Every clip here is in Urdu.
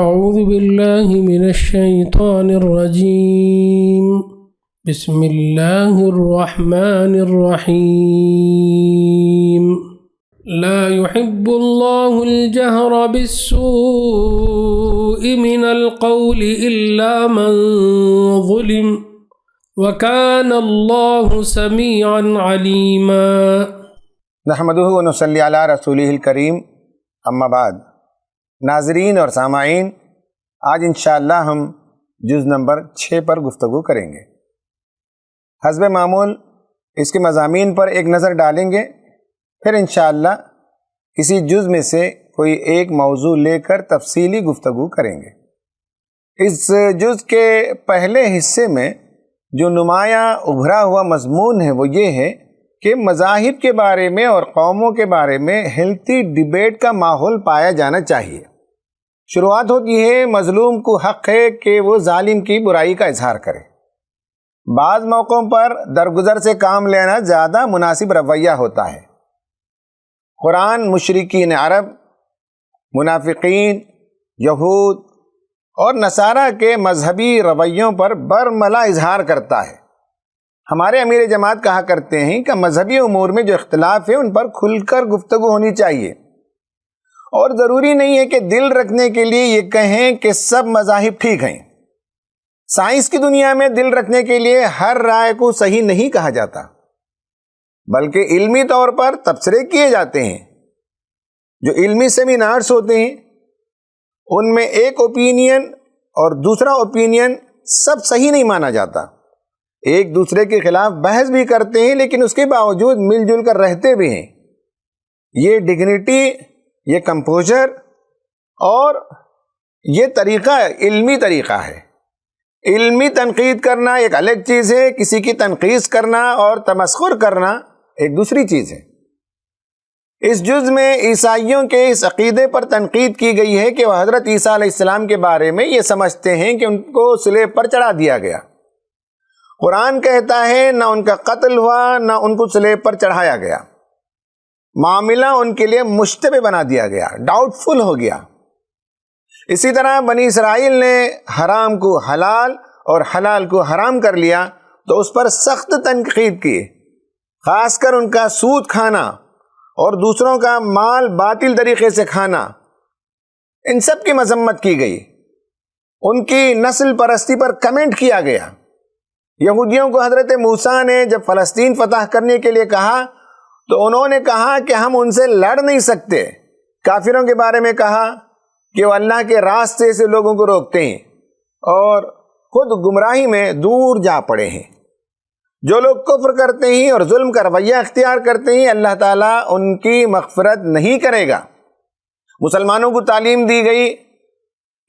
أعوذ بالله من الشيطان الرجيم بسم الله الرحمن الرحيم لا يحب الله الجهر بالسوء من القول إلا من ظلم وكان الله سميعا عليما نحمدہ و نصلی علی رسولہ الکریم، اما بعد۔ ناظرین اور سامعین، آج انشاءاللہ ہم جز نمبر 6 پر گفتگو کریں گے۔ حسب معمول اس کے مضامین پر ایک نظر ڈالیں گے، پھر انشاءاللہ کسی جز میں سے کوئی ایک موضوع لے کر تفصیلی گفتگو کریں گے۔ اس جز کے پہلے حصے میں جو نمایاں ابھرا ہوا مضمون ہے وہ یہ ہے کہ مذاہب کے بارے میں اور قوموں کے بارے میں ہیلتھی ڈیبیٹ کا ماحول پایا جانا چاہیے۔ شروعات ہوتی ہے مظلوم کو حق ہے کہ وہ ظالم کی برائی کا اظہار کرے۔ بعض موقعوں پر درگزر سے کام لینا زیادہ مناسب رویہ ہوتا ہے۔ قرآن مشرکین عرب، منافقین، یہود اور نصارہ کے مذہبی رویوں پر برملا اظہار کرتا ہے۔ ہمارے امیر جماعت کہا کرتے ہیں کہ مذہبی امور میں جو اختلاف ہے ان پر کھل کر گفتگو ہونی چاہیے، اور ضروری نہیں ہے کہ دل رکھنے کے لیے یہ کہیں کہ سب مذاہب ٹھیک ہیں۔ سائنس کی دنیا میں دل رکھنے کے لیے ہر رائے کو صحیح نہیں کہا جاتا، بلکہ علمی طور پر تبصرے کیے جاتے ہیں۔ جو علمی سیمینارز ہوتے ہیں ان میں ایک اوپینین اور دوسرا اوپینین سب صحیح نہیں مانا جاتا، ایک دوسرے کے خلاف بحث بھی کرتے ہیں لیکن اس کے باوجود مل جل کر رہتے بھی ہیں۔ یہ ڈگنیٹی، یہ کمپوزر اور یہ طریقہ علمی طریقہ ہے۔ علمی تنقید کرنا ایک الگ چیز ہے، کسی کی تنقید کرنا اور تمسخر کرنا ایک دوسری چیز ہے۔ اس جز میں عیسائیوں کے اس عقیدے پر تنقید کی گئی ہے کہ وہ حضرت عیسیٰ علیہ السلام کے بارے میں یہ سمجھتے ہیں کہ ان کو صلیب پر چڑھا دیا گیا۔ قرآن کہتا ہے نہ ان کا قتل ہوا نہ ان کو صلیب پر چڑھایا گیا، معاملہ ان کے لیے مشتبہ بنا دیا گیا، ڈاؤٹ فل ہو گیا۔ اسی طرح بنی اسرائیل نے حرام کو حلال اور حلال کو حرام کر لیا تو اس پر سخت تنقید کی، خاص کر ان کا سود کھانا اور دوسروں کا مال باطل طریقے سے کھانا، ان سب کی مذمت کی گئی۔ ان کی نسل پرستی پر کمنٹ کیا گیا۔ یہودیوں کو حضرت موسیٰ نے جب فلسطین فتح کرنے کے لیے کہا تو انہوں نے کہا کہ ہم ان سے لڑ نہیں سکتے۔ کافروں کے بارے میں کہا کہ وہ اللہ کے راستے سے لوگوں کو روکتے ہیں اور خود گمراہی میں دور جا پڑے ہیں۔ جو لوگ کفر کرتے ہیں اور ظلم کا رویہ اختیار کرتے ہیں اللہ تعالیٰ ان کی مغفرت نہیں کرے گا۔ مسلمانوں کو تعلیم دی گئی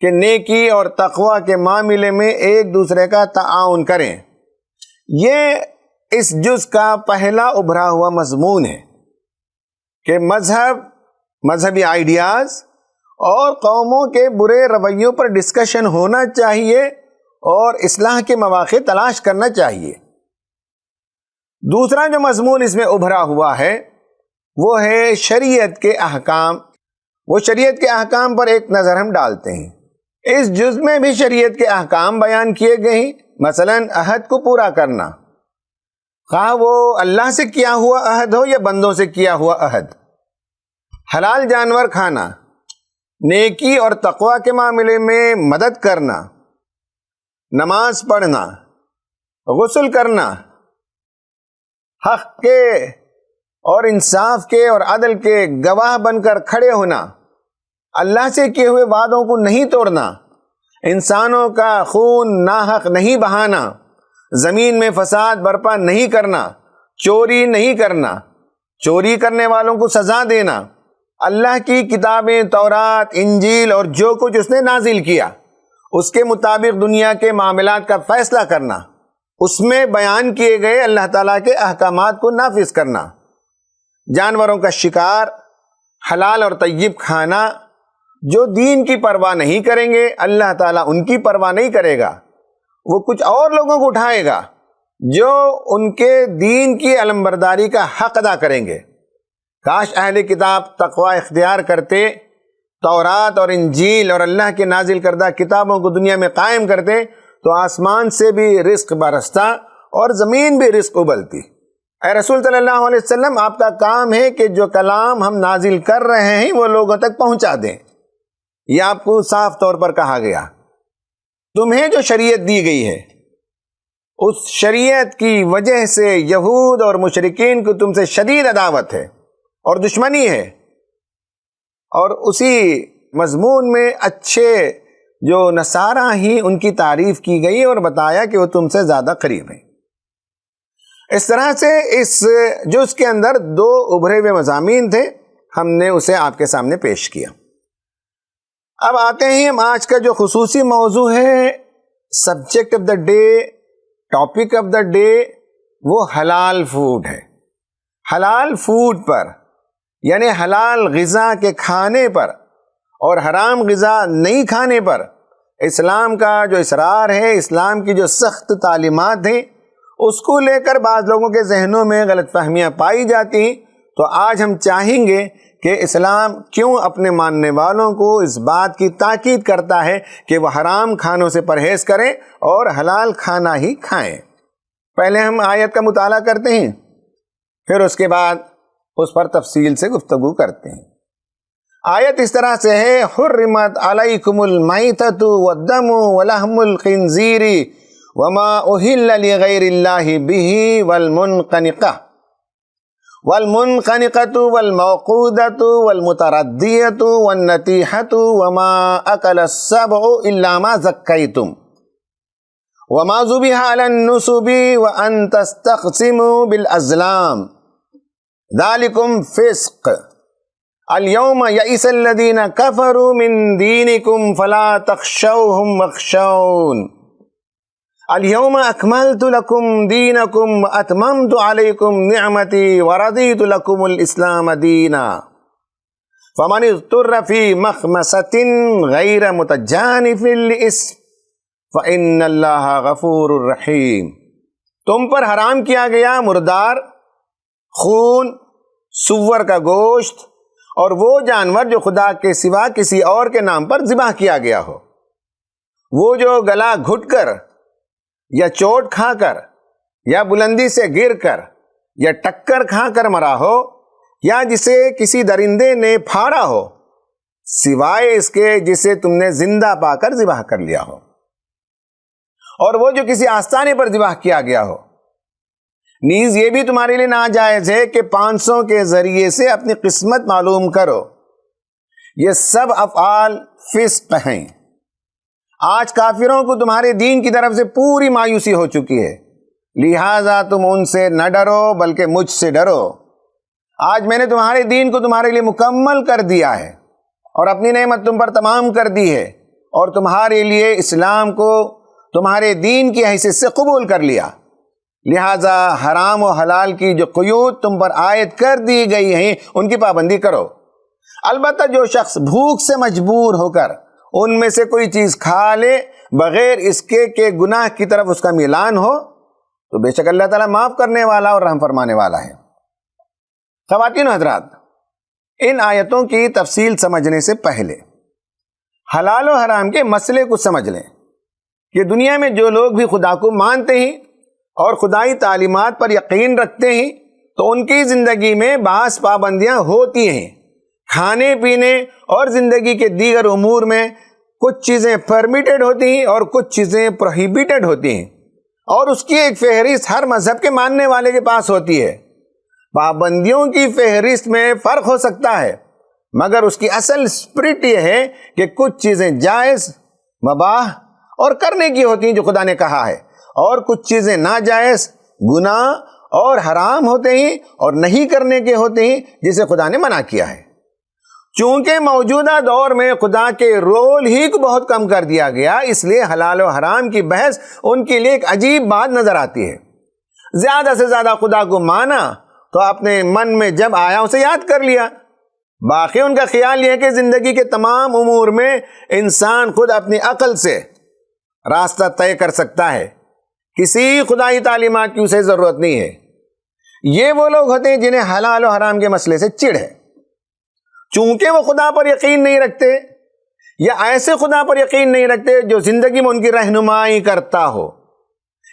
کہ نیکی اور تقوی کے معاملے میں ایک دوسرے کا تعاون کریں۔ یہ اس جز کا پہلا ابھرا ہوا مضمون ہے کہ مذہبی آئیڈیاز اور قوموں کے برے رویوں پر ڈسکشن ہونا چاہیے اور اصلاح کے مواقع تلاش کرنا چاہیے۔ دوسرا جو مضمون اس میں ابھرا ہوا ہے وہ ہے شریعت کے احکام۔ وہ شریعت کے احکام پر ایک نظر ہم ڈالتے ہیں۔ اس جز میں بھی شریعت کے احکام بیان کیے گئے ہیں، مثلا عہد کو پورا کرنا، خواہ وہ اللہ سے کیا ہوا عہد ہو یا بندوں سے کیا ہوا عہد، حلال جانور کھانا، نیکی اور تقوی کے معاملے میں مدد کرنا، نماز پڑھنا، غسل کرنا، حق کے اور انصاف کے اور عدل کے گواہ بن کر کھڑے ہونا، اللہ سے کیے ہوئے وعدوں کو نہیں توڑنا، انسانوں کا خون ناحق نہیں بہانا، زمین میں فساد برپا نہیں کرنا، چوری نہیں کرنا، چوری کرنے والوں کو سزا دینا، اللہ کی کتابیں تورات، انجیل اور جو کچھ اس نے نازل کیا اس کے مطابق دنیا کے معاملات کا فیصلہ کرنا، اس میں بیان کیے گئے اللہ تعالیٰ کے احکامات کو نافذ کرنا، جانوروں کا شکار، حلال اور طیب کھانا۔ جو دین کی پرواہ نہیں کریں گے اللہ تعالیٰ ان کی پرواہ نہیں کرے گا، وہ کچھ اور لوگوں کو اٹھائے گا جو ان کے دین کی علمبرداری کا حق ادا کریں گے۔ کاش اہل کتاب تقوی اختیار کرتے تورات اور انجیل اور اللہ کے نازل کردہ کتابوں کو دنیا میں قائم کرتے تو آسمان سے بھی رزق برستا اور زمین بھی رزق ابلتی۔ اے رسول صلی اللہ علیہ وسلم، آپ کا کام ہے کہ جو کلام ہم نازل کر رہے ہیں وہ لوگوں تک پہنچا دیں۔ یہ آپ کو صاف طور پر کہا گیا۔ تمہیں جو شریعت دی گئی ہے اس شریعت کی وجہ سے یہود اور مشرکین کو تم سے شدید عداوت ہے اور دشمنی ہے، اور اسی مضمون میں اچھے جو نصارہ ہی ان کی تعریف کی گئی اور بتایا کہ وہ تم سے زیادہ قریب ہیں۔ اس طرح سے اس جز کے اندر دو ابھرے ہوئے مضامین تھے، ہم نے اسے آپ کے سامنے پیش کیا۔ اب آتے ہیں ہم آج کا جو خصوصی موضوع ہے، subject of the day, topic of the day, وہ حلال فوڈ ہے۔ حلال فوڈ پر یعنی حلال غذا کے کھانے پر اور حرام غذا نہیں کھانے پر اسلام کا جو اصرار ہے، اسلام کی جو سخت تعلیمات ہیں، اس کو لے کر بعض لوگوں کے ذہنوں میں غلط فہمیاں پائی جاتی ہیں۔ تو آج ہم چاہیں گے کہ اسلام کیوں اپنے ماننے والوں کو اس بات کی تاکید کرتا ہے کہ وہ حرام کھانوں سے پرہیز کریں اور حلال کھانا ہی کھائیں۔ پہلے ہم آیت کا مطالعہ کرتے ہیں، پھر اس کے بعد اس پر تفصیل سے گفتگو کرتے ہیں۔ آیت اس طرح سے ہے، حرمت علیکم المیتۃ والدم ولحم الخنزیر وما اہل لغیر اللہ بہ والمنخنقۃ والموقوذۃ والمتردیۃ والنطیحۃ وما اکل السبع الا ما ذکیتم وما ذبح علی النصب وان تستقسموا بالازلام ذالکم فسق اليوم یئس الذین کفروا من دینکم فلا تخشوہم واخشون اليوم اکملت لکم دینکم واتممت علیکم نعمتی ورضیت لکم الاسلام دینا فمن اضطر فی مخمصۃ غیر متجانف لإثم فإن اللہ غفور رحیم۔ تم پر حرام کیا گیا مردار، خون، سور کا گوشت اور وہ جانور جو خدا کے سوا کسی اور کے نام پر ذبح کیا گیا ہو، وہ جو گلا گھٹ کر یا چوٹ کھا کر یا بلندی سے گر کر یا ٹکر کھا کر مرا ہو یا جسے کسی درندے نے پھاڑا ہو، سوائے اس کے جسے تم نے زندہ پا کر ذبح کر لیا ہو، اور وہ جو کسی آستانے پر ذبح کیا گیا ہو۔ نیز یہ بھی تمہارے لیے ناجائز ہے کہ 500 کے ذریعے سے اپنی قسمت معلوم کرو۔ یہ سب افعال فسق ہیں۔ آج کافروں کو تمہارے دین کی طرف سے پوری مایوسی ہو چکی ہے، لہٰذا تم ان سے نہ ڈرو بلکہ مجھ سے ڈرو۔ آج میں نے تمہارے دین کو تمہارے لیے مکمل کر دیا ہے اور اپنی نعمت تم پر تمام کر دی ہے، اور تمہارے لیے اسلام کو تمہارے دین کی حیثیت سے قبول کر لیا، لہٰذا حرام و حلال کی جو قیود تم پر عائد کر دی گئی ہیں ان کی پابندی کرو۔ البتہ جو شخص بھوک سے مجبور ہو کر ان میں سے کوئی چیز کھا لے بغیر اس کے کہ گناہ کی طرف اس کا میلان ہو، تو بے شک اللہ تعالیٰ معاف کرنے والا اور رحم فرمانے والا ہے۔ خواتین و حضرات، ان آیتوں کی تفصیل سمجھنے سے پہلے حلال و حرام کے مسئلے کو سمجھ لیں کہ دنیا میں جو لوگ بھی خدا کو مانتے ہیں اور خدائی تعلیمات پر یقین رکھتے ہیں تو ان کی زندگی میں بعض پابندیاں ہوتی ہیں۔ کھانے پینے اور زندگی کے دیگر امور میں کچھ چیزیں پرمیٹڈ ہوتی ہیں اور کچھ چیزیں پروہیبیٹڈ ہوتی ہیں، اور اس کی ایک فہرست ہر مذہب کے ماننے والے کے پاس ہوتی ہے۔ پابندیوں کی فہرست میں فرق ہو سکتا ہے، مگر اس کی اصل اسپرٹ یہ ہے کہ کچھ چیزیں جائز، مباح اور کرنے کی ہوتی ہیں جو خدا نے کہا ہے، اور کچھ چیزیں ناجائز، گناہ اور حرام ہوتے ہیں اور نہیں کرنے کے ہوتے ہیں جسے خدا نے منع کیا ہے۔ چونکہ موجودہ دور میں خدا کے رول ہی کو بہت کم کر دیا گیا، اس لیے حلال و حرام کی بحث ان کے لیے ایک عجیب بات نظر آتی ہے۔ زیادہ سے زیادہ خدا کو مانا تو اپنے من میں جب آیا اسے یاد کر لیا، باقی ان کا خیال یہ ہے کہ زندگی کے تمام امور میں انسان خود اپنی عقل سے راستہ طے کر سکتا ہے، کسی خدائی تعلیمات کی اسے ضرورت نہیں ہے۔ یہ وہ لوگ ہوتے ہیں جنہیں حلال و حرام کے مسئلے سے چڑ ہے۔ چونکہ وہ خدا پر یقین نہیں رکھتے یا ایسے خدا پر یقین نہیں رکھتے جو زندگی میں ان کی رہنمائی کرتا ہو،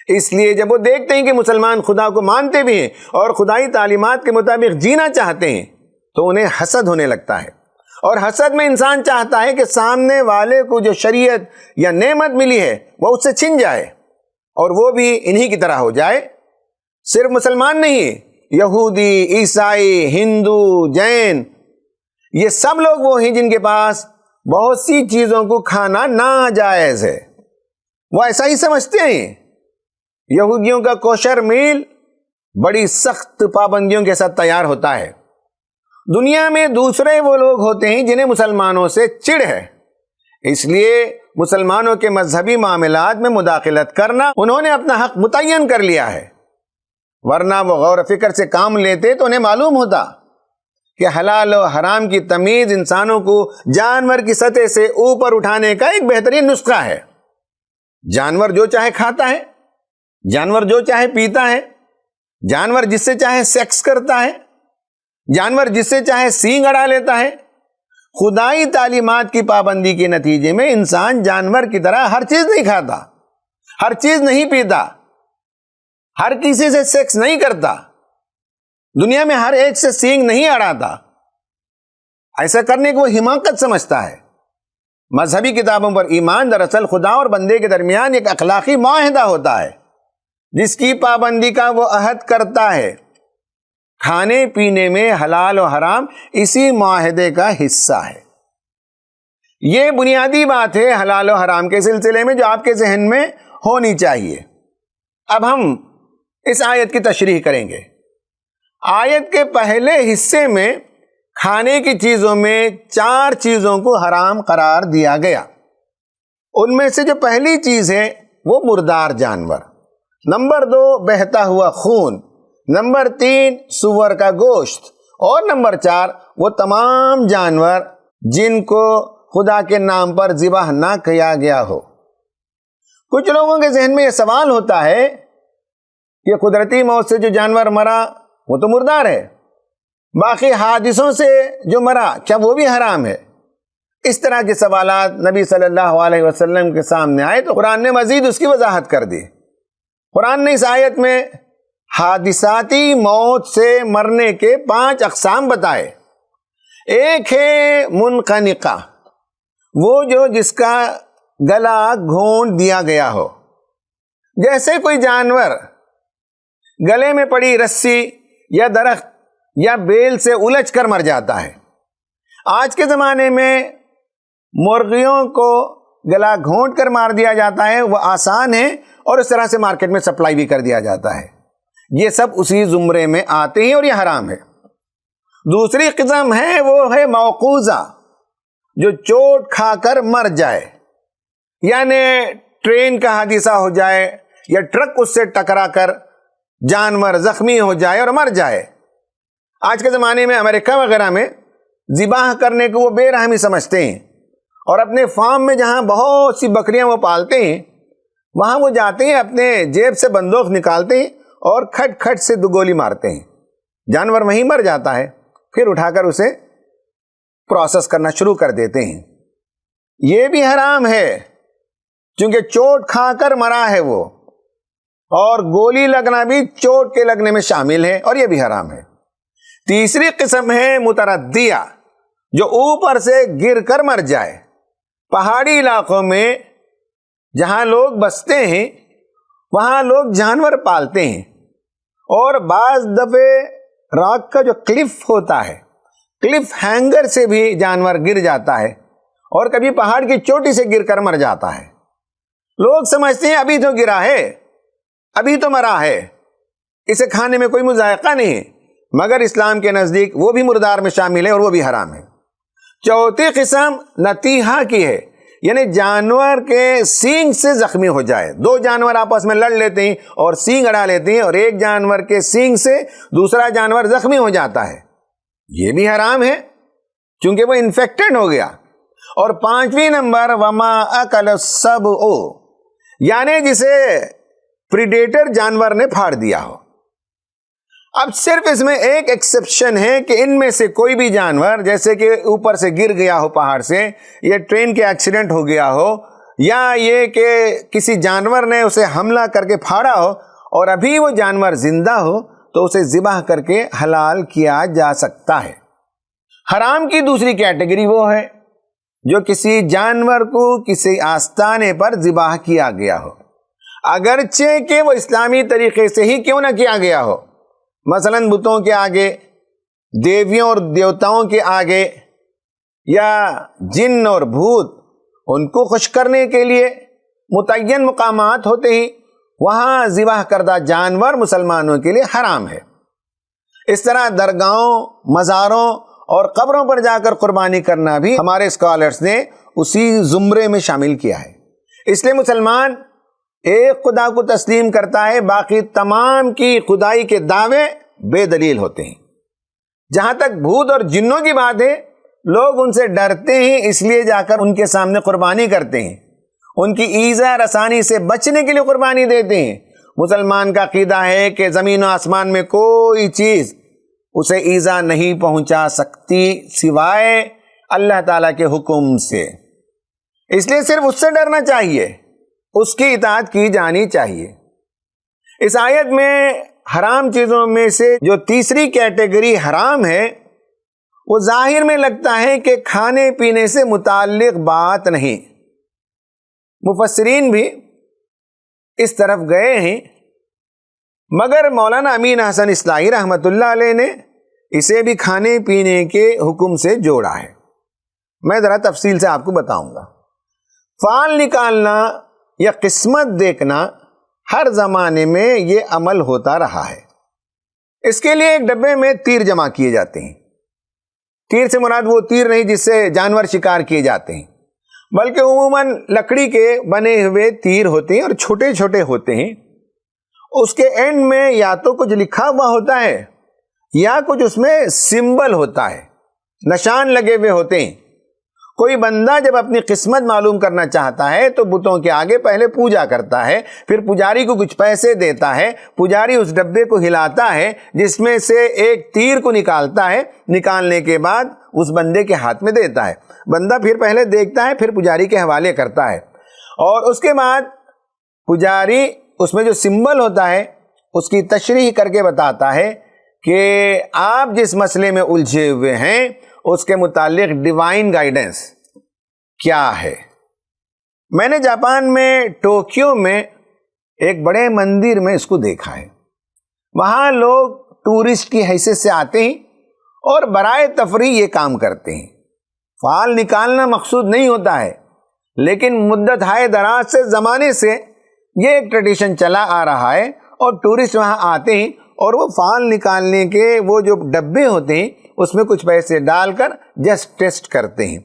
اس لیے جب وہ دیکھتے ہیں کہ مسلمان خدا کو مانتے بھی ہیں اور خدائی تعلیمات کے مطابق جینا چاہتے ہیں تو انہیں حسد ہونے لگتا ہے، اور حسد میں انسان چاہتا ہے کہ سامنے والے کو جو شریعت یا نعمت ملی ہے وہ اس سے چھن جائے اور وہ بھی انہی کی طرح ہو جائے۔ صرف مسلمان نہیں، یہودی، عیسائی، ہندو، جین، یہ سب لوگ وہ ہیں جن کے پاس بہت سی چیزوں کو کھانا ناجائز ہے، وہ ایسا ہی سمجھتے ہیں۔ یہودیوں کا کوشر میل بڑی سخت پابندیوں کے ساتھ تیار ہوتا ہے۔ دنیا میں دوسرے وہ لوگ ہوتے ہیں جنہیں مسلمانوں سے چڑ ہے، اس لیے مسلمانوں کے مذہبی معاملات میں مداخلت کرنا انہوں نے اپنا حق متعین کر لیا ہے، ورنہ وہ غور و فکر سے کام لیتے تو انہیں معلوم ہوتا کہ حلال و حرام کی تمیز انسانوں کو جانور کی سطح سے اوپر اٹھانے کا ایک بہترین نسخہ ہے۔ جانور جو چاہے کھاتا ہے، جانور جو چاہے پیتا ہے، جانور جس سے چاہے سیکس کرتا ہے، جانور جس سے چاہے سینگ اڑا لیتا ہے۔ خدائی تعلیمات کی پابندی کے نتیجے میں انسان جانور کی طرح ہر چیز نہیں کھاتا، ہر چیز نہیں پیتا، ہر کسی سے سیکس نہیں کرتا، دنیا میں ہر ایک سے سینگ نہیں اڑاتا۔ ایسا کرنے کو وہ حماقت سمجھتا ہے۔ مذہبی کتابوں پر ایمان دراصل خدا اور بندے کے درمیان ایک اخلاقی معاہدہ ہوتا ہے جس کی پابندی کا وہ عہد کرتا ہے۔ کھانے پینے میں حلال و حرام اسی معاہدے کا حصہ ہے۔ یہ بنیادی بات ہے حلال و حرام کے سلسلے میں جو آپ کے ذہن میں ہونی چاہیے۔ اب ہم اس آیت کی تشریح کریں گے۔ آیت کے پہلے حصے میں کھانے کی چیزوں میں 4 چیزوں کو حرام قرار دیا گیا۔ ان میں سے جو پہلی چیز ہے وہ مردار جانور، نمبر 2 بہتا ہوا خون، نمبر 3 سور کا گوشت، اور نمبر 4 وہ تمام جانور جن کو خدا کے نام پر ذبح نہ کیا گیا ہو۔ کچھ لوگوں کے ذہن میں یہ سوال ہوتا ہے کہ قدرتی موت سے جو جانور مرا وہ تو مردار ہے، باقی حادثوں سے جو مرا کیا وہ بھی حرام ہے؟ اس طرح کے سوالات نبی صلی اللہ علیہ وسلم کے سامنے آئے تو قرآن نے مزید اس کی وضاحت کر دی۔ قرآن نے اس آیت میں حادثاتی موت سے مرنے کے 5 اقسام بتائے۔ ایک ہے منقنقہ، وہ جو جس کا گلا گھونٹ دیا گیا ہو، جیسے کوئی جانور گلے میں پڑی رسی یا درخت یا بیل سے الجھ کر مر جاتا ہے۔ آج کے زمانے میں مرغیوں کو گلا گھونٹ کر مار دیا جاتا ہے، وہ آسان ہے اور اس طرح سے مارکیٹ میں سپلائی بھی کر دیا جاتا ہے۔ یہ سب اسی زمرے میں آتے ہیں اور یہ حرام ہے۔ دوسری قسم ہے وہ ہے موقوذہ، جو چوٹ کھا کر مر جائے، یعنی ٹرین کا حادثہ ہو جائے یا ٹرک اس سے ٹکرا کر جانور زخمی ہو جائے اور مر جائے۔ آج کے زمانے میں امریکہ وغیرہ میں ذبح کرنے کو وہ بے رحمی سمجھتے ہیں، اور اپنے فارم میں جہاں بہت سی بکریاں وہ پالتے ہیں وہاں وہ جاتے ہیں، اپنے جیب سے بندوق نکالتے ہیں اور کھٹ کھٹ سے 2 گولی مارتے ہیں، جانور وہیں مر جاتا ہے، پھر اٹھا کر اسے پروسیس کرنا شروع کر دیتے ہیں۔ یہ بھی حرام ہے چونکہ چوٹ کھا کر مرا ہے وہ، اور گولی لگنا بھی چوٹ کے لگنے میں شامل ہے، اور یہ بھی حرام ہے۔ تیسری قسم ہے متردیہ، جو اوپر سے گر کر مر جائے۔ پہاڑی علاقوں میں جہاں لوگ بستے ہیں وہاں لوگ جانور پالتے ہیں، اور بعض دفعے راک کا جو کلف ہوتا ہے، کلف ہینگر سے بھی جانور گر جاتا ہے، اور کبھی پہاڑ کی چوٹی سے گر کر مر جاتا ہے۔ لوگ سمجھتے ہیں ابھی تو گرا ہے، ابھی تو مرا ہے، اسے کھانے میں کوئی مذائقہ نہیں، مگر اسلام کے نزدیک وہ بھی مردار میں شامل ہے اور وہ بھی حرام ہے۔ چوتھی قسم نتیحہ کی ہے، یعنی جانور کے سینگ سے زخمی ہو جائے۔ 2 جانور آپس میں لڑ لیتے ہیں اور سینگ اڑا لیتے ہیں، اور ایک جانور کے سینگ سے دوسرا جانور زخمی ہو جاتا ہے، یہ بھی حرام ہے چونکہ وہ انفیکٹڈ ہو گیا۔ اور 5ویں نمبر وما اکل السبع، یعنی جسے پریڈیٹر جانور نے پھاڑ دیا ہو۔ اب صرف اس میں ایک ایکسیپشن ہے کہ ان میں سے کوئی بھی جانور جیسے کہ اوپر سے گر گیا ہو پہاڑ سے، یا ٹرین کے ایکسیڈنٹ ہو گیا ہو، یا یہ کہ کسی جانور نے اسے حملہ کر کے پھاڑا ہو اور ابھی وہ جانور زندہ ہو تو اسے ذبح کر کے حلال کیا جا سکتا ہے۔ حرام کی دوسری کیٹیگری وہ ہے جو کسی جانور کو کسی آستانے پر ذبح کیا گیا ہو، اگرچہ کہ وہ اسلامی طریقے سے ہی کیوں نہ کیا گیا ہو، مثلاً بتوں کے آگے، دیویوں اور دیوتاؤں کے آگے، یا جن اور بھوت ان کو خوش کرنے کے لیے متعین مقامات ہوتے ہیں، وہاں ذبح کردہ جانور مسلمانوں کے لیے حرام ہے۔ اس طرح درگاہوں، مزاروں اور قبروں پر جا کر قربانی کرنا بھی ہمارے اسکالرز نے اسی زمرے میں شامل کیا ہے۔ اس لیے مسلمان ایک خدا کو تسلیم کرتا ہے، باقی تمام کی خدائی کے دعوے بے دلیل ہوتے ہیں۔ جہاں تک بھوت اور جنوں کی بات ہے، لوگ ان سے ڈرتے ہیں، اس لیے جا کر ان کے سامنے قربانی کرتے ہیں، ان کی ایذا رسانی سے بچنے کے لیے قربانی دیتے ہیں۔ مسلمان کا عقیدہ ہے کہ زمین و آسمان میں کوئی چیز اسے ایذا نہیں پہنچا سکتی سوائے اللہ تعالیٰ کے حکم سے، اس لیے صرف اس سے ڈرنا چاہیے، اس کی اطاعت کی جانی چاہیے۔ اس آیت میں حرام چیزوں میں سے جو تیسری کیٹیگری حرام ہے، وہ ظاہر میں لگتا ہے کہ کھانے پینے سے متعلق بات نہیں، مفسرین بھی اس طرف گئے ہیں، مگر مولانا امین حسن اصلاحی رحمۃ اللہ علیہ نے اسے بھی کھانے پینے کے حکم سے جوڑا ہے۔ میں ذرا تفصیل سے آپ کو بتاؤں گا۔ فال نکالنا یا قسمت دیکھنا ہر زمانے میں یہ عمل ہوتا رہا ہے۔ اس کے لیے ایک ڈبے میں تیر جمع کیے جاتے ہیں۔ تیر سے مراد وہ تیر نہیں جس سے جانور شکار کیے جاتے ہیں، بلکہ عموماً لکڑی کے بنے ہوئے تیر ہوتے ہیں اور چھوٹے چھوٹے ہوتے ہیں۔ اس کے اینڈ میں یا تو کچھ لکھا ہوا ہوتا ہے یا کچھ اس میں سمبل ہوتا ہے، نشان لگے ہوئے ہوتے ہیں۔ کوئی بندہ جب اپنی قسمت معلوم کرنا چاہتا ہے تو بتوں کے آگے پہلے پوجا کرتا ہے، پھر پجاری کو کچھ پیسے دیتا ہے، پجاری اس ڈبے کو ہلاتا ہے جس میں سے ایک تیر کو نکالتا ہے، نکالنے کے بعد اس بندے کے ہاتھ میں دیتا ہے۔ بندہ پھر پہلے دیکھتا ہے، پھر پجاری کے حوالے کرتا ہے، اور اس کے بعد پجاری اس میں جو سمبل ہوتا ہے اس کی تشریح کر کے بتاتا ہے کہ آپ جس مسئلے میں الجھے ہوئے ہیں اس کے متعلق ڈیوائن گائیڈنس کیا ہے۔ میں نے جاپان میں ٹوکیو میں ایک بڑے مندر میں اس کو دیکھا ہے۔ وہاں لوگ ٹورسٹ کی حیثیت سے آتے ہیں اور برائے تفریح یہ کام کرتے ہیں۔ فال نکالنا مقصود نہیں ہوتا ہے، لیکن مدت ہائے دراز سے زمانے سے یہ ایک ٹریڈیشن چلا آ رہا ہے، اور ٹورسٹ وہاں آتے ہیں اور وہ فال نکالنے کے وہ جو ڈبے ہوتے ہیں اس میں کچھ پیسے ڈال کر جسٹ ٹیسٹ کرتے ہیں۔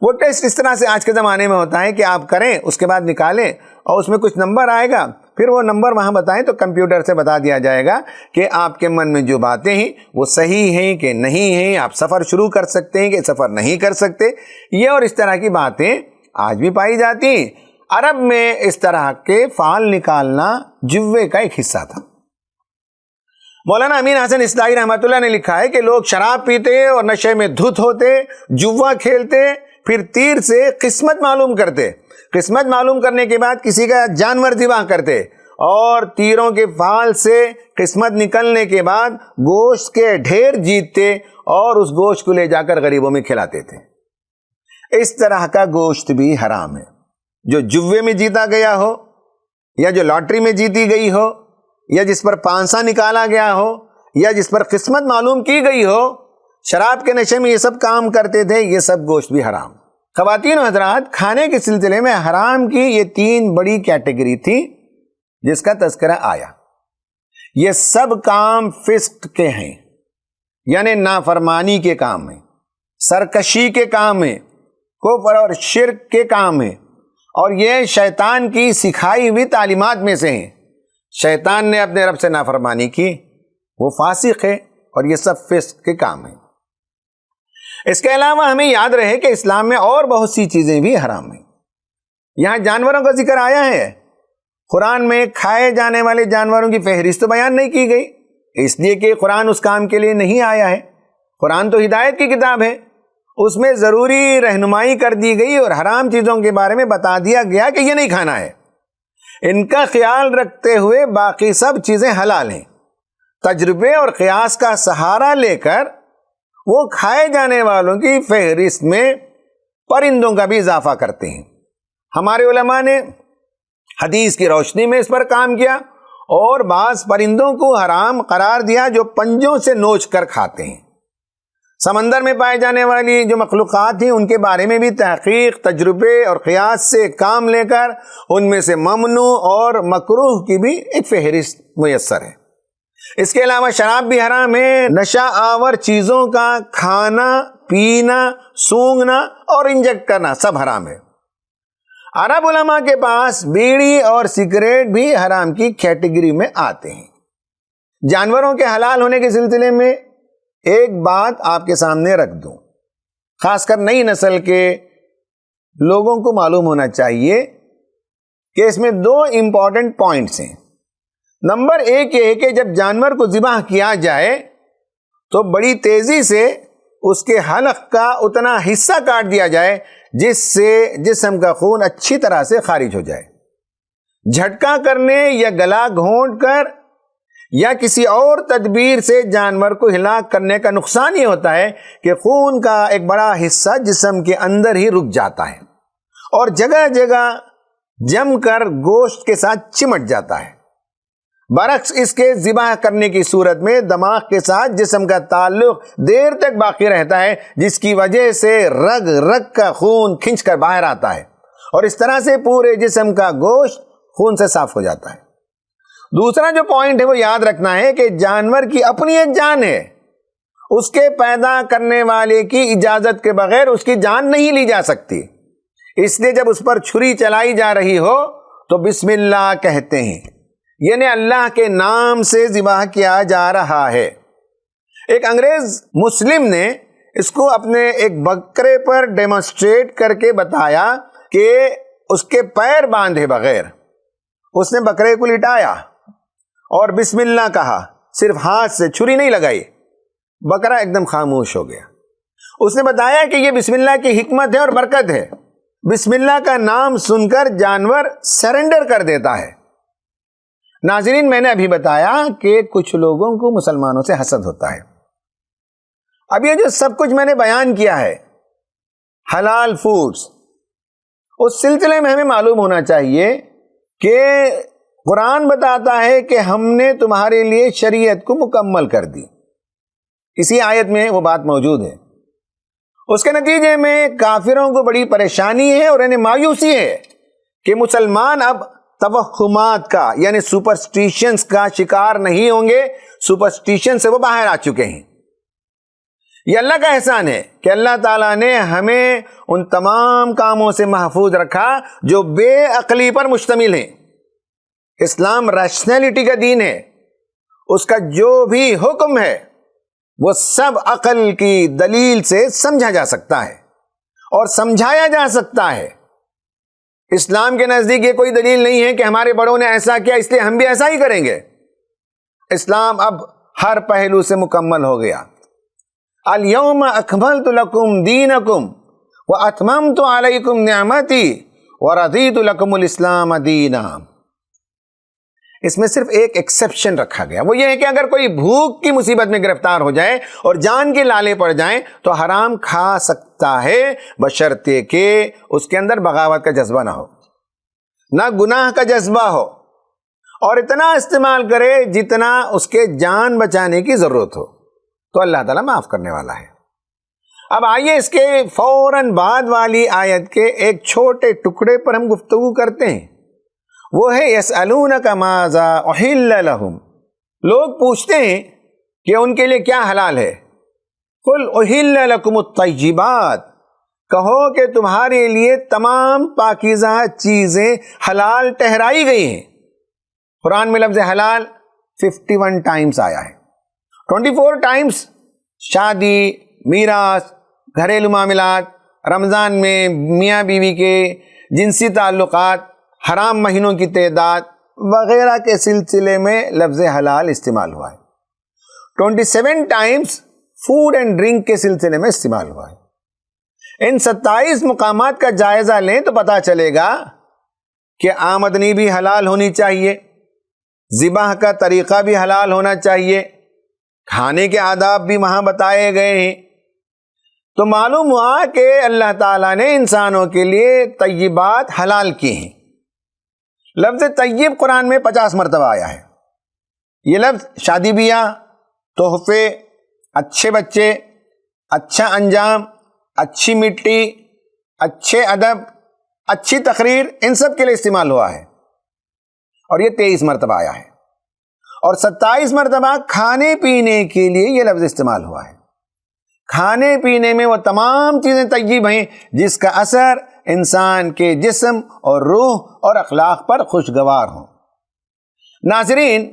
وہ ٹیسٹ اس طرح سے آج کے زمانے میں ہوتا ہے کہ آپ کریں، اس کے بعد نکالیں اور اس میں کچھ نمبر آئے گا، پھر وہ نمبر وہاں بتائیں تو کمپیوٹر سے بتا دیا جائے گا کہ آپ کے من میں جو باتیں ہیں وہ صحیح ہیں کہ نہیں ہیں، آپ سفر شروع کر سکتے ہیں کہ سفر نہیں کر سکتے۔ یہ اور اس طرح کی باتیں آج بھی پائی جاتی ہیں۔ عرب میں اس طرح کے فال نکالنا جوے کا ایک حصہ تھا۔ مولانا امین حسن اصلاحی رحمۃ اللہ نے لکھا ہے کہ لوگ شراب پیتے اور نشے میں دھت ہوتے، جوا کھیلتے، پھر تیر سے قسمت معلوم کرتے، قسمت معلوم کرنے کے بعد کسی کا جانور ذبح کرتے، اور تیروں کے فال سے قسمت نکلنے کے بعد گوشت کے ڈھیر جیتتے اور اس گوشت کو لے جا کر غریبوں میں کھلاتے تھے۔ اس طرح کا گوشت بھی حرام ہے، جو جوے میں جیتا گیا ہو، یا جو لاٹری میں جیتی گئی ہو، یا جس پر پانسا نکالا گیا ہو، یا جس پر قسمت معلوم کی گئی ہو۔ شراب کے نشے میں یہ سب کام کرتے تھے، یہ سب گوشت بھی حرام۔ خواتین و حضرات، کھانے کے سلسلے میں حرام کی یہ 3 بڑی کیٹیگری تھی جس کا تذکرہ آیا۔ یہ سب کام فسق کے ہیں، یعنی نافرمانی کے کام ہیں، سرکشی کے کام ہیں، کفر اور شرک کے کام ہیں، اور یہ شیطان کی سکھائی ہوئی تعلیمات میں سے ہیں۔ شیطان نے اپنے رب سے نافرمانی کی، وہ فاسق ہے، اور یہ سب فسق کے کام ہیں۔ اس کے علاوہ ہمیں یاد رہے کہ اسلام میں اور بہت سی چیزیں بھی حرام ہیں۔ یہاں جانوروں کا ذکر آیا ہے، قرآن میں کھائے جانے والے جانوروں کی فہرست تو بیان نہیں کی گئی، اس لیے کہ قرآن اس کام کے لیے نہیں آیا ہے. قرآن تو ہدایت کی کتاب ہے، اس میں ضروری رہنمائی کر دی گئی اور حرام چیزوں کے بارے میں بتا دیا گیا کہ یہ نہیں کھانا ہے. ان کا خیال رکھتے ہوئے باقی سب چیزیں حلال ہیں. تجربے اور قیاس کا سہارا لے کر وہ کھائے جانے والوں کی فہرست میں پرندوں کا بھی اضافہ کرتے ہیں. ہمارے علماء نے حدیث کی روشنی میں اس پر کام کیا اور بعض پرندوں کو حرام قرار دیا جو پنجوں سے نوچ کر کھاتے ہیں. سمندر میں پائے جانے والی جو مخلوقات ہیں ان کے بارے میں بھی تحقیق، تجربے اور قیاس سے کام لے کر ان میں سے ممنوع اور مکروہ کی بھی ایک فہرست میسر ہے. اس کے علاوہ شراب بھی حرام ہے. نشہ آور چیزوں کا کھانا، پینا، سونگھنا اور انجیکٹ کرنا سب حرام ہے. عرب علماء کے پاس بیڑی اور سگریٹ بھی حرام کی کیٹیگری میں آتے ہیں. جانوروں کے حلال ہونے کے سلسلے میں ایک بات آپ کے سامنے رکھ دوں، خاص کر نئی نسل کے لوگوں کو معلوم ہونا چاہیے کہ اس میں 2 امپورٹنٹ پوائنٹس ہیں. نمبر 1 یہ ہے کہ جب جانور کو ذبح کیا جائے تو بڑی تیزی سے اس کے حلق کا اتنا حصہ کاٹ دیا جائے جس سے جسم کا خون اچھی طرح سے خارج ہو جائے. جھٹکا کرنے یا گلا گھونٹ کر یا کسی اور تدبیر سے جانور کو ہلاک کرنے کا نقصان یہ ہوتا ہے کہ خون کا ایک بڑا حصہ جسم کے اندر ہی رک جاتا ہے اور جگہ جگہ جم کر گوشت کے ساتھ چمٹ جاتا ہے. برعکس اس کے ذبح کرنے کی صورت میں دماغ کے ساتھ جسم کا تعلق دیر تک باقی رہتا ہے، جس کی وجہ سے رگ رگ کا خون کھنچ کر باہر آتا ہے اور اس طرح سے پورے جسم کا گوشت خون سے صاف ہو جاتا ہے. دوسرا جو پوائنٹ ہے وہ یاد رکھنا ہے کہ جانور کی اپنی ایک جان ہے، اس کے پیدا کرنے والے کی اجازت کے بغیر اس کی جان نہیں لی جا سکتی. اس لیے جب اس پر چھری چلائی جا رہی ہو تو بسم اللہ کہتے ہیں، یعنی اللہ کے نام سے ذبح کیا جا رہا ہے. ایک انگریز مسلم نے اس کو اپنے ایک بکرے پر ڈیمونسٹریٹ کر کے بتایا کہ اس کے پیر باندھے بغیر اس نے بکرے کو لٹایا اور بسم اللہ کہا، صرف ہاتھ سے، چھری نہیں لگائی. بکرا ایک دم خاموش ہو گیا. اس نے بتایا کہ یہ بسم اللہ کی حکمت ہے اور برکت ہے. بسم اللہ کا نام سن کر جانور سرنڈر کر دیتا ہے. ناظرین، میں نے ابھی بتایا کہ کچھ لوگوں کو مسلمانوں سے حسد ہوتا ہے. اب یہ جو سب کچھ میں نے بیان کیا ہے حلال فوڈز، اس سلسلے میں ہمیں معلوم ہونا چاہیے کہ قرآن بتاتا ہے کہ ہم نے تمہارے لیے شریعت کو مکمل کر دی. اسی آیت میں وہ بات موجود ہے. اس کے نتیجے میں کافروں کو بڑی پریشانی ہے اور انہیں مایوسی ہے کہ مسلمان اب توہمات کا یعنی سپرسٹیشنز کا شکار نہیں ہوں گے. سپرسٹیشن سے وہ باہر آ چکے ہیں. یہ اللہ کا احسان ہے کہ اللہ تعالیٰ نے ہمیں ان تمام کاموں سے محفوظ رکھا جو بے عقلی پر مشتمل ہیں. اسلام ریشنلٹی کا دین ہے. اس کا جو بھی حکم ہے وہ سب عقل کی دلیل سے سمجھا جا سکتا ہے اور سمجھایا جا سکتا ہے. اسلام کے نزدیک یہ کوئی دلیل نہیں ہے کہ ہمارے بڑوں نے ایسا کیا اس لیے ہم بھی ایسا ہی کریں گے. اسلام اب ہر پہلو سے مکمل ہو گیا. الیوم اکملت لکم دینکم واتممت علیکم نعمتی ورضیت لکم الاسلام دینا. اس میں صرف ایک ایکسیپشن رکھا گیا، وہ یہ ہے کہ اگر کوئی بھوک کی مصیبت میں گرفتار ہو جائے اور جان کے لالے پڑ جائیں تو حرام کھا سکتا ہے، بشرطے کہ اس کے اندر بغاوت کا جذبہ نہ ہو، نہ گناہ کا جذبہ ہو، اور اتنا استعمال کرے جتنا اس کے جان بچانے کی ضرورت ہو، تو اللہ تعالیٰ معاف کرنے والا ہے. اب آئیے اس کے فوراً بعد والی آیت کے ایک چھوٹے ٹکڑے پر ہم گفتگو کرتے ہیں. وہ ہے یسألونک ماذا احل لہم. لوگ پوچھتے ہیں کہ ان کے لیے کیا حلال ہے. قل احل لکم الطیبات، کہو کہ تمہارے لیے تمام پاکیزہ چیزیں حلال ٹہرائی گئی ہیں. قرآن میں لفظ حلال 51 ٹائمز آیا ہے. 24 ٹائمز شادی، میراث، گھریلو معاملات، رمضان میں میاں بیوی کے جنسی تعلقات، حرام مہینوں کی تعداد وغیرہ کے سلسلے میں لفظ حلال استعمال ہوا ہے. 27 ٹائمز فوڈ اینڈ ڈرنک کے سلسلے میں استعمال ہوا ہے۔ ان 27 مقامات کا جائزہ لیں تو پتا چلے گا کہ آمدنی بھی حلال ہونی چاہیے، ذبح کا طریقہ بھی حلال ہونا چاہیے، کھانے کے آداب بھی وہاں بتائے گئے ہیں۔ تو معلوم ہوا کہ اللہ تعالیٰ نے انسانوں کے لیے طیبات حلال کی ہیں۔ لفظ طیب قرآن میں 50 مرتبہ آیا ہے۔ یہ لفظ شادی بیاہ، تحفے، اچھے بچے، اچھا انجام، اچھی مٹی، اچھے ادب، اچھی تقریر، ان سب کے لیے استعمال ہوا ہے، اور یہ 23 مرتبہ آیا ہے۔ اور 27 مرتبہ کھانے پینے کے لیے یہ لفظ استعمال ہوا ہے۔ کھانے پینے میں وہ تمام چیزیں طیب ہیں جس کا اثر انسان کے جسم اور روح اور اخلاق پر خوشگوار ہوں۔ ناظرین،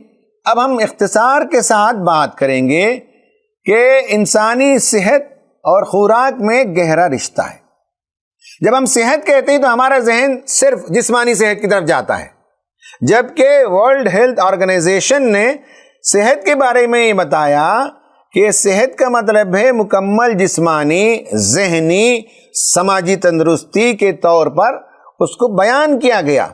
اب ہم اختصار کے ساتھ بات کریں گے کہ انسانی صحت اور خوراک میں گہرا رشتہ ہے۔ جب ہم صحت کہتے ہیں تو ہمارا ذہن صرف جسمانی صحت کی طرف جاتا ہے، جبکہ ورلڈ ہیلتھ آرگنائزیشن نے صحت کے بارے میں یہ بتایا کہ صحت کا مطلب ہے مکمل جسمانی، ذہنی، سماجی تندرستی کے طور پر اس کو بیان کیا گیا،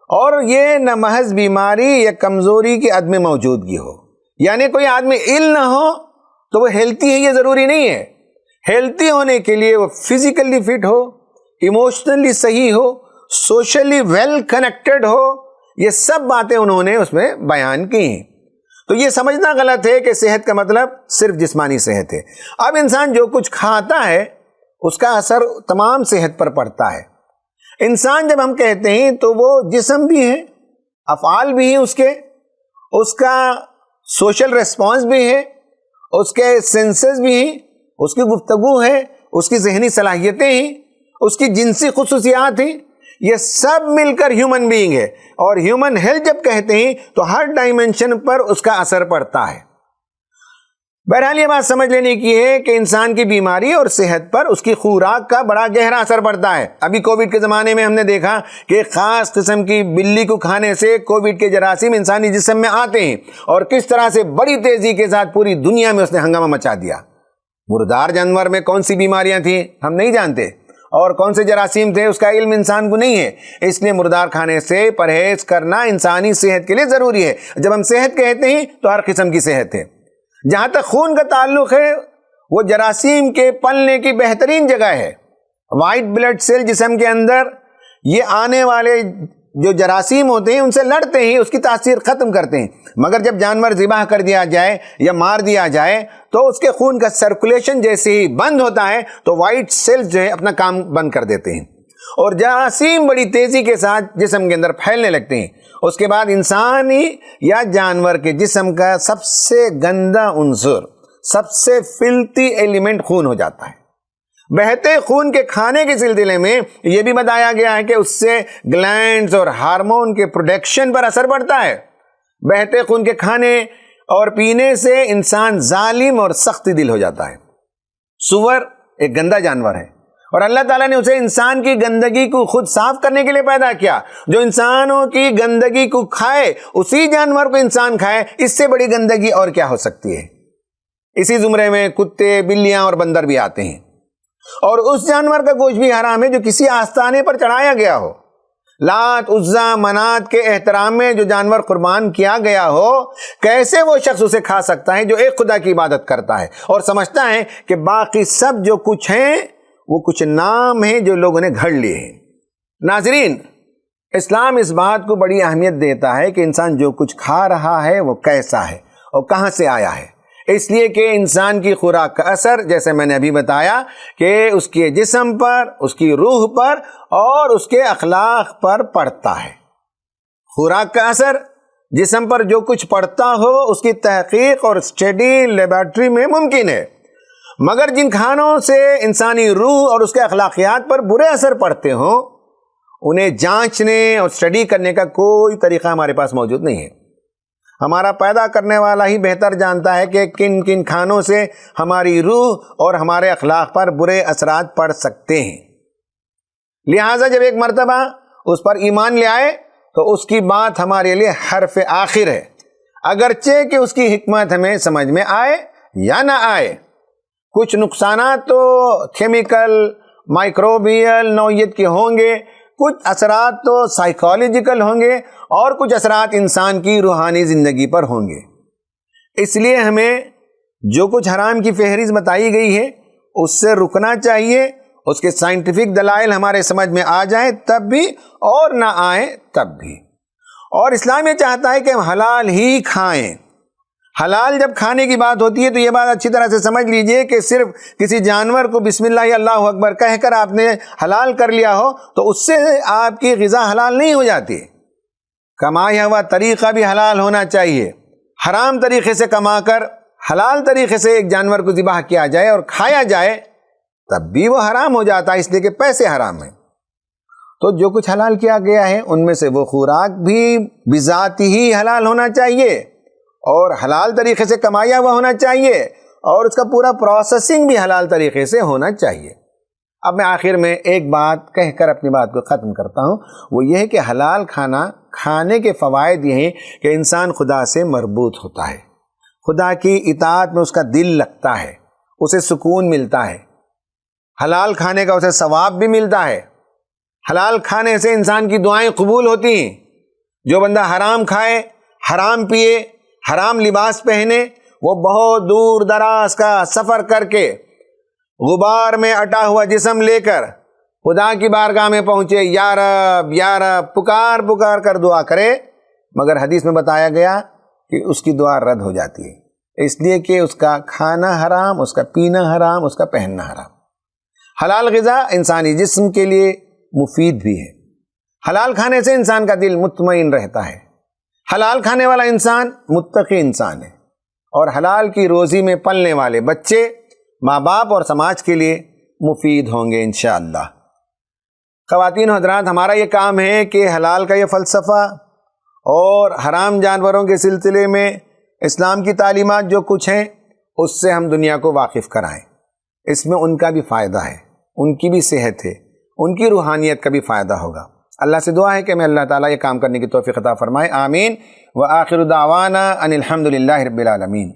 اور یہ نہ محض بیماری یا کمزوری کی عدم موجودگی ہو، یعنی کوئی آدمی ill نہ ہو تو وہ ہیلتھی ہے یہ ضروری نہیں ہے۔ ہیلتھی ہونے کے لیے وہ فزیکلی فٹ ہو، ایموشنلی صحیح ہو، سوشلی ویل کنیکٹڈ ہو، یہ سب باتیں انہوں نے اس میں بیان کی ہیں۔ تو یہ سمجھنا غلط ہے کہ صحت کا مطلب صرف جسمانی صحت ہے۔ اب انسان جو کچھ کھاتا ہے اس کا اثر تمام صحت پر پڑتا ہے۔ انسان جب ہم کہتے ہیں تو وہ جسم بھی ہے، افعال بھی ہیں اس کا سوشل ریسپانس بھی ہے، اس کے سینسز بھی ہیں، اس کی گفتگو ہے، اس کی ذہنی صلاحیتیں ہیں، اس کی جنسی خصوصیات ہیں، یہ سب مل کر ہیومن بینگ ہے۔ اور ہیومن ہیلتھ جب کہتے ہیں تو ہر ڈائمنشن پر اس کا اثر پڑتا ہے۔ بہرحال یہ بات سمجھ لینے کی ہے کہ انسان کی بیماری اور صحت پر اس کی خوراک کا بڑا گہرا اثر پڑتا ہے۔ ابھی کووڈ کے زمانے میں ہم نے دیکھا کہ ایک خاص قسم کی بلی کو کھانے سے کووڈ کے جراثیم انسانی جسم میں آتے ہیں، اور کس طرح سے بڑی تیزی کے ساتھ پوری دنیا میں اس نے ہنگامہ مچا دیا۔ مردار جانور میں کون سی بیماریاں تھیں ہم نہیں جانتے، اور کون سے جراثیم تھے اس کا علم انسان کو نہیں ہے، اس لیے مردار کھانے سے پرہیز کرنا انسانی صحت کے لیے ضروری ہے۔ جب ہم صحت کہتے ہیں تو ہر قسم کی صحت ہے۔ جہاں تک خون کا تعلق ہے، وہ جراثیم کے پلنے کی بہترین جگہ ہے۔ وائٹ بلڈ سیل جسم کے اندر یہ آنے والے جو جراثیم ہوتے ہیں ان سے لڑتے ہیں، اس کی تاثیر ختم کرتے ہیں، مگر جب جانور ذبح کر دیا جائے یا مار دیا جائے تو اس کے خون کا سرکولیشن جیسے ہی بند ہوتا ہے تو وائٹ سیلز جو ہے اپنا کام بند کر دیتے ہیں، اور جراثیم بڑی تیزی کے ساتھ جسم کے اندر پھیلنے لگتے ہیں۔ اس کے بعد انسانی یا جانور کے جسم کا سب سے گندا عنصر، سب سے فلتی ایلیمنٹ خون ہو جاتا ہے۔ بہتے خون کے کھانے کے سلسلے میں یہ بھی بتایا گیا ہے کہ اس سے گلینڈز اور ہارمون کے پروڈکشن پر اثر پڑتا ہے۔ بہتے خون کے کھانے اور پینے سے انسان ظالم اور سخت دل ہو جاتا ہے۔ سور ایک گندا جانور ہے، اور اللہ تعالیٰ نے اسے انسان کی گندگی کو خود صاف کرنے کے لیے پیدا کیا۔ جو انسانوں کی گندگی کو کھائے اسی جانور کو انسان کھائے، اس سے بڑی گندگی اور کیا ہو سکتی ہے۔ اسی زمرے میں کتے، بلیاں اور بندر بھی آتے ہیں، اور اس جانور کا گوشت بھی حرام ہے جو کسی آستانے پر چڑھایا گیا ہو۔ لات، عزا، منات کے احترام میں جو جانور قربان کیا گیا ہو، کیسے وہ شخص اسے کھا سکتا ہے جو ایک خدا کی عبادت کرتا ہے اور سمجھتا ہے کہ باقی سب جو کچھ ہیں وہ کچھ نام ہیں جو لوگوں نے گھڑ لیے ہیں۔ ناظرین، اسلام اس بات کو بڑی اہمیت دیتا ہے کہ انسان جو کچھ کھا رہا ہے وہ کیسا ہے اور کہاں سے آیا ہے، اس لیے کہ انسان کی خوراک کا اثر، جیسے میں نے ابھی بتایا، کہ اس کے جسم پر، اس کی روح پر اور اس کے اخلاق پر پڑتا ہے۔ خوراک کا اثر جسم پر جو کچھ پڑتا ہو اس کی تحقیق اور اسٹڈی لیبارٹری میں ممکن ہے، مگر جن کھانوں سے انسانی روح اور اس کے اخلاقیات پر برے اثر پڑتے ہوں انہیں جانچنے اور اسٹڈی کرنے کا کوئی طریقہ ہمارے پاس موجود نہیں ہے۔ ہمارا پیدا کرنے والا ہی بہتر جانتا ہے کہ کن کن کھانوں سے ہماری روح اور ہمارے اخلاق پر برے اثرات پڑ سکتے ہیں۔ لہٰذا جب ایک مرتبہ اس پر ایمان لے آئے تو اس کی بات ہمارے لیے حرف آخر ہے۔ اگرچہ کہ اس کی حکمت ہمیں سمجھ میں آئے یا نہ آئے۔ کچھ نقصانات تو کیمیکل، مائکروبیل نوعیت کے ہوں گے، کچھ اثرات تو سائیکالوجیکل ہوں گے، اور کچھ اثرات انسان کی روحانی زندگی پر ہوں گے۔ اس لیے ہمیں جو کچھ حرام کی فہرست بتائی گئی ہے اس سے رکنا چاہیے، اس کے سائنٹیفک دلائل ہمارے سمجھ میں آ جائیں تب بھی، اور نہ آئیں تب بھی۔ اور اسلام یہ چاہتا ہے کہ ہم حلال ہی کھائیں۔ حلال جب کھانے کی بات ہوتی ہے تو یہ بات اچھی طرح سے سمجھ لیجئے کہ صرف کسی جانور کو بسم اللہ اللہ اکبر کہہ کر آپ نے حلال کر لیا ہو تو اس سے آپ کی غذا حلال نہیں ہو جاتی۔ کمایا ہوا طریقہ بھی حلال ہونا چاہیے۔ حرام طریقے سے کما کر حلال طریقے سے ایک جانور کو ذبح کیا جائے اور کھایا جائے تب بھی وہ حرام ہو جاتا ہے، اس لیے کہ پیسے حرام ہیں۔ تو جو کچھ حلال کیا گیا ہے ان میں سے وہ خوراک بھی بذات ہی حلال ہونا چاہیے اور حلال طریقے سے کمایا ہوا ہونا چاہیے، اور اس کا پورا پروسیسنگ بھی حلال طریقے سے ہونا چاہیے۔ اب میں آخر میں ایک بات کہہ کر اپنی بات کو ختم کرتا ہوں، وہ یہ ہے کہ حلال کھانا کھانے کے فوائد یہ ہیں کہ انسان خدا سے مربوط ہوتا ہے، خدا کی اطاعت میں اس کا دل لگتا ہے، اسے سکون ملتا ہے، حلال کھانے کا اسے ثواب بھی ملتا ہے۔ حلال کھانے سے انسان کی دعائیں قبول ہوتی ہیں۔ جو بندہ حرام کھائے، حرام پیے، حرام لباس پہنے، وہ بہت دور دراز کا سفر کر کے غبار میں اٹا ہوا جسم لے کر خدا کی بارگاہ میں پہنچے، یا رب یا رب پکار پکار کر دعا کرے، مگر حدیث میں بتایا گیا کہ اس کی دعا رد ہو جاتی ہے، اس لیے کہ اس کا کھانا حرام، اس کا پینا حرام، اس کا پہننا حرام۔ حلال غذا انسانی جسم کے لیے مفید بھی ہے۔ حلال کھانے سے انسان کا دل مطمئن رہتا ہے۔ حلال کھانے والا انسان متقی انسان ہے، اور حلال کی روزی میں پلنے والے بچے ماں باپ اور سماج کے لیے مفید ہوں گے انشاءاللہ۔ خواتین و حضرات، ہمارا یہ کام ہے کہ حلال کا یہ فلسفہ اور حرام جانوروں کے سلسلے میں اسلام کی تعلیمات جو کچھ ہیں اس سے ہم دنیا کو واقف کرائیں۔ اس میں ان کا بھی فائدہ ہے، ان کی بھی صحت ہے، ان کی روحانیت کا بھی فائدہ ہوگا۔ اللہ سے دعا ہے کہ ہمیں اللہ تعالیٰ یہ کام کرنے کی توفیق عطا فرمائے، آمین۔ وآخر دعوانا ان الحمد للہ رب العالمین۔